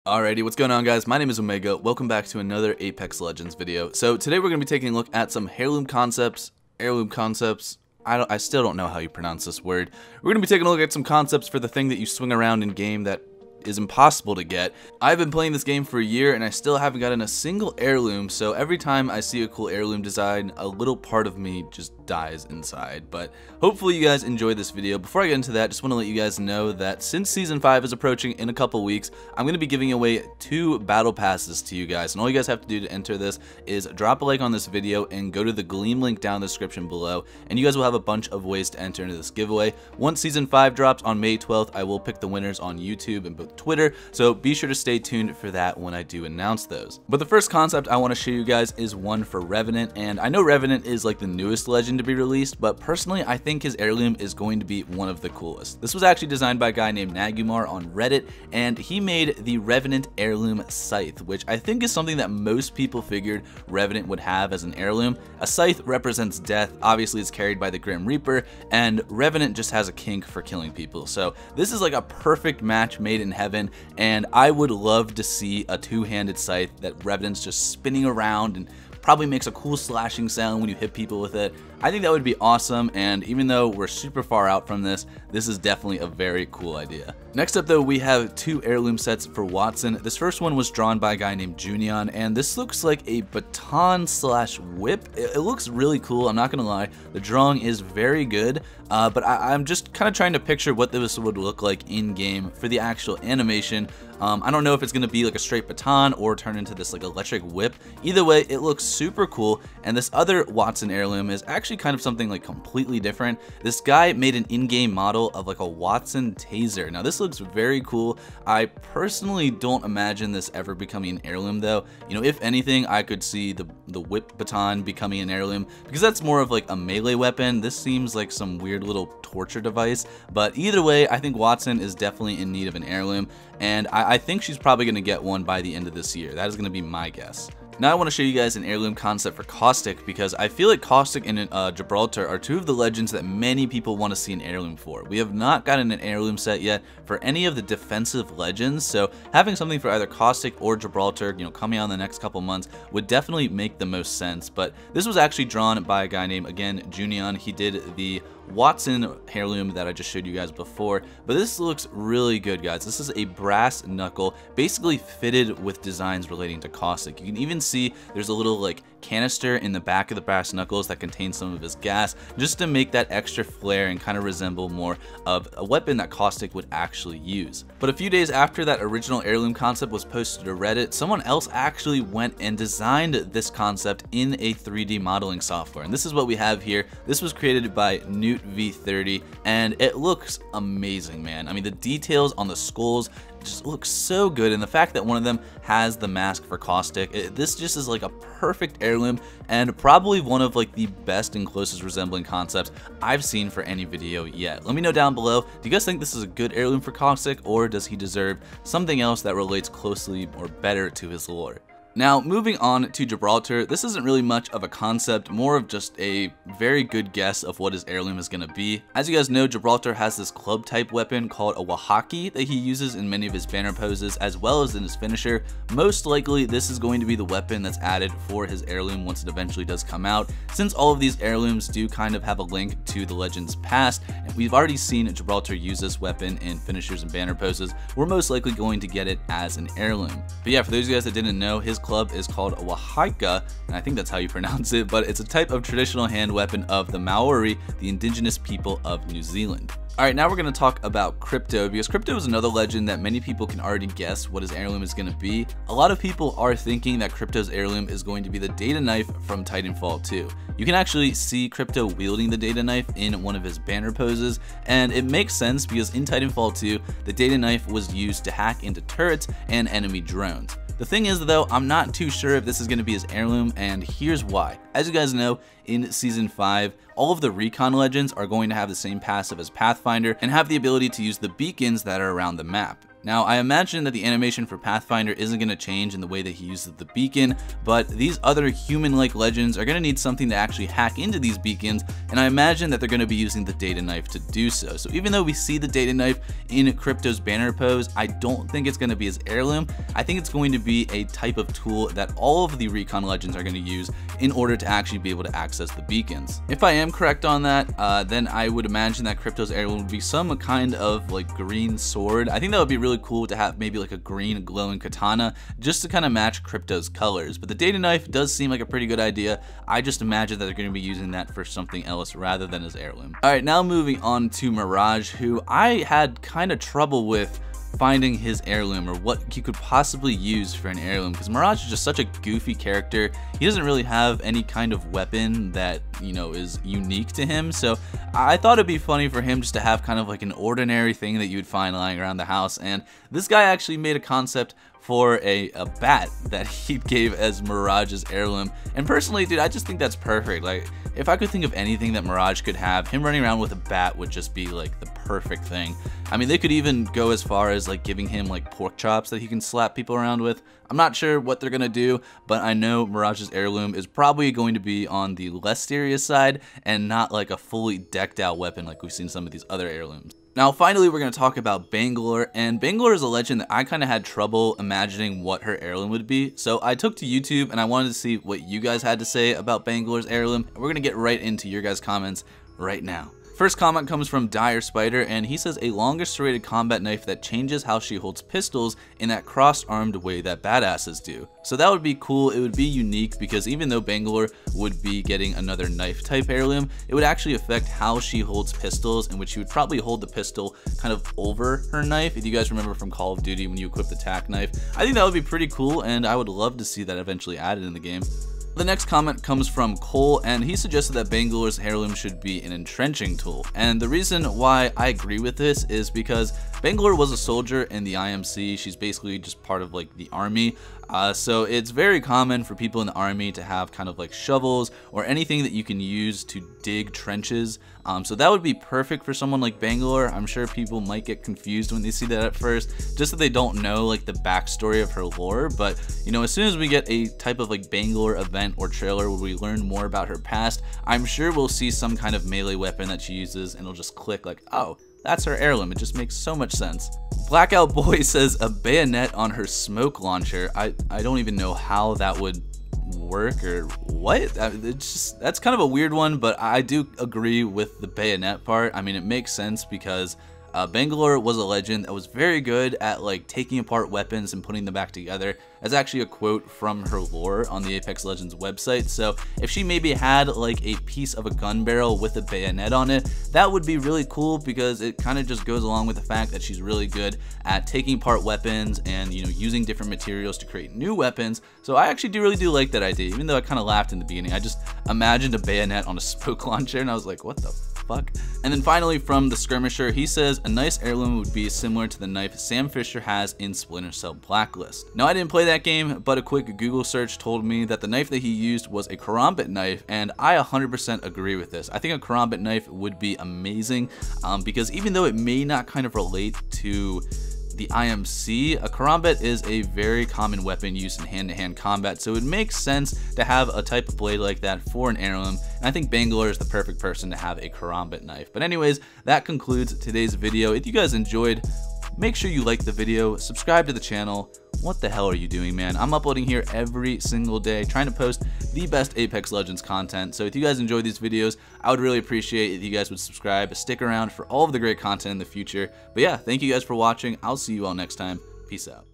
Alrighty, what's going on guys? My name is Omega. Welcome back to another Apex Legends video. So today we're going to be taking a look at some heirloom concepts. I still don't know how you pronounce this word. We're going to be taking a look at some concepts for the thing that you swing around in game that is impossible to get. I've been playing this game for a year and I still haven't gotten a single heirloom, so every time I see a cool heirloom design, a little part of me just dies inside. But hopefully you guys enjoyed this video. Before I get into that, just want to let you guys know that since Season 5 is approaching in a couple weeks, I'm going to be giving away 2 battle passes to you guys, and all you guys have to do to enter this is drop a like on this video and go to the Gleam link down in the description below, and you guys will have a bunch of ways to enter into this giveaway. Once Season 5 drops on May 12th, I will pick the winners on YouTube and both Twitter, so be sure to stay tuned for that when I do announce those. But the first concept I want to show you guys is one for Revenant, and I know Revenant is like the newest legend to be released, but personally I think his heirloom is going to be one of the coolest. This was actually designed by a guy named Nagumar on Reddit, and he made the Revenant heirloom scythe, which I think is something that most people figured Revenant would have as an heirloom. A scythe represents death, obviously it's carried by the Grim Reaper, and Revenant just has a kink for killing people, so this is like a perfect match made in heaven. And I would love to see a two-handed scythe that Revenant's just spinning around and probably makes a cool slashing sound when you hit people with it. I think that would be awesome, and even though we're super far out from this, this is definitely a very cool idea. Next up though, we have 2 heirloom sets for Wattson. This first one was drawn by a guy named Junion, and this looks like a baton slash whip. It looks really cool, I'm not gonna lie. The drawing is very good, but I'm just kind of trying to picture what this would look like in game for the actual animation. I don't know if it's gonna be like a straight baton or turn into this like electric whip. Either way, it looks super cool, and this other Wattson heirloom is actually kind of something like completely different. This guy made an in-game model of like a Wattson taser. Now this looks very cool. I personally don't imagine this ever becoming an heirloom though. You know, if anything, I could see the whip baton becoming an heirloom because that's more of like a melee weapon. This seems like some weird little torture device, but either way, I think Wattson is definitely in need of an heirloom, and I think she's probably going to get one by the end of this year. That is going to be my guess. Now I want to show you guys an heirloom concept for Caustic, because I feel like Caustic and Gibraltar are 2 of the legends that many people want to see an heirloom for. We have not gotten an heirloom set yet for any of the defensive legends, so having something for either Caustic or Gibraltar, you know, coming out in the next couple months would definitely make the most sense. But this was actually drawn by a guy named, again, Junion. He did the Wattson heirloom that I just showed you guys before, but this looks really good, guys. This is a brass knuckle, basically fitted with designs relating to Caustic. You can even see there's a little like canister in the back of the brass knuckles that contains some of his gas, just to make that extra flair and kind of resemble more of a weapon that Caustic would actually use. But a few days after that original heirloom concept was posted to Reddit, someone else actually went and designed this concept in a 3D modeling software, and this is what we have here. This was created by Newt V30, and it looks amazing, man. I mean, the details on the skulls just look so good, and the fact that one of them has the mask for Caustic, this just is like a perfect heirloom, and probably one of like the best and closest resembling concepts I've seen for any video yet. Let me know down below, do you guys think this is a good heirloom for Caustic, or does he deserve something else that relates closely or better to his lore? Now, moving on to Gibraltar, this isn't really much of a concept, more of just a very good guess of what his heirloom is going to be. As you guys know, Gibraltar has this club type weapon called a Wahaki that he uses in many of his banner poses as well as in his finisher. Most likely, this is going to be the weapon that's added for his heirloom once it eventually does come out, since all of these heirlooms do kind of have a link to the legend's past, and we've already seen Gibraltar use this weapon in finishers and banner poses. We're most likely going to get it as an heirloom. But yeah, for those of you guys that didn't know, his club is called a Wahaika, and I think that's how you pronounce it, but it's a type of traditional hand weapon of the Maori, the indigenous people of New Zealand. Alright, now we're going to talk about Crypto, because Crypto is another legend that many people can already guess what his heirloom is going to be. A lot of people are thinking that Crypto's heirloom is going to be the Data Knife from Titanfall 2. You can actually see Crypto wielding the Data Knife in one of his banner poses, and it makes sense because in Titanfall 2, the Data Knife was used to hack into turrets and enemy drones. The thing is though, I'm not too sure if this is going to be his heirloom, and here's why. As you guys know, in Season 5, all of the recon legends are going to have the same passive as Pathfinder and have the ability to use the beacons that are around the map. Now, I imagine that the animation for Pathfinder isn't going to change in the way that he uses the beacon, but these other human-like legends are going to need something to actually hack into these beacons, and I imagine that they're going to be using the data knife to do so. So even though we see the data knife in Crypto's banner pose, I don't think it's going to be his heirloom. I think it's going to be a type of tool that all of the recon legends are going to use in order to actually be able to access the beacons. If I am correct on that, then I would imagine that Crypto's heirloom would be some kind of like green sword. I think that would be really cool to have maybe like a green glowing katana just to kind of match Crypto's colors. But the data knife does seem like a pretty good idea. I just imagine that they're going to be using that for something else rather than his heirloom. Alright, now moving on to Mirage, who I had kind of trouble with finding his heirloom or what he could possibly use for an heirloom, because Mirage is just such a goofy character. He doesn't really have any kind of weapon that, you know, is unique to him, so I thought it'd be funny for him just to have kind of like an ordinary thing that you would find lying around the house. And this guy actually made a concept for a bat that he gave as Mirage's heirloom, and personally, dude, I just think that's perfect. Like, if I could think of anything that Mirage could have, him running around with a bat would just be like the perfect thing. I mean, they could even go as far as like giving him like pork chops that he can slap people around with. I'm not sure what they're gonna do, but I know Mirage's heirloom is probably going to be on the less serious side and not like a fully decked out weapon like we've seen some of these other heirlooms. Now, finally, we're going to talk about Bangalore, and Bangalore is a legend that I kind of had trouble imagining what her heirloom would be, so I took to YouTube and I wanted to see what you guys had to say about Bangalore's heirloom, and we're going to get right into your guys' comments right now. First comment comes from Dire Spider, and he says a longer serrated combat knife that changes how she holds pistols in that cross-armed way that badasses do. So that would be cool. It would be unique because even though Bangalore would be getting another knife type heirloom, it would actually affect how she holds pistols, in which she would probably hold the pistol kind of over her knife. If you guys remember from Call of Duty when you equip the tack knife, I think that would be pretty cool, and I would love to see that eventually added in the game. The next comment comes from Cole, and he suggested that Bangalore's heirloom should be an entrenching tool. And the reason why I agree with this is because Bangalore was a soldier in the IMC. She's basically just part of like the army. So it's very common for people in the army to have kind of like shovels or anything that you can use to dig trenches. So that would be perfect for someone like Bangalore. I'm sure people might get confused when they see that at first, just that they don't know like the backstory of her lore. But you know, as soon as we get a type of like Bangalore event or trailer where we learn more about her past, I'm sure we'll see some kind of melee weapon that she uses, and it'll just click like, oh, that's her heirloom. It just makes so much sense. Blackout Boy says a bayonet on her smoke launcher. I don't even know how that would work or what. It's just, that's kind of a weird one, but I do agree with the bayonet part. I mean, it makes sense because Bangalore was a legend that was very good at like taking apart weapons and putting them back together. That's actually a quote from her lore on the Apex Legends website. So if she maybe had like a piece of a gun barrel with a bayonet on it, that would be really cool because it kind of just goes along with the fact that she's really good at taking apart weapons and, you know, using different materials to create new weapons. So I actually really do like that idea, even though I kind of laughed in the beginning. I just imagined a bayonet on a smoke launcher and I was like, what the fuck? And then finally from the Skirmisher, he says a nice heirloom would be similar to the knife Sam Fisher has in Splinter Cell Blacklist. Now, I didn't play that game, but a quick Google search told me that the knife that he used was a karambit knife, and I 100% agree with this. I think a karambit knife would be amazing because even though it may not kind of relate to the IMC, a karambit is a very common weapon used in hand-to-hand combat, so it makes sense to have a type of blade like that for an heirloom, and I think Bangalore is the perfect person to have a karambit knife. But anyways, that concludes today's video. If you guys enjoyed, make sure you like the video, subscribe to the channel. What the hell are you doing, man? I'm uploading here every single day, trying to post the best Apex Legends content. So if you guys enjoy these videos, I would really appreciate if you guys would subscribe, stick around for all of the great content in the future. But yeah, thank you guys for watching. I'll see you all next time. Peace out.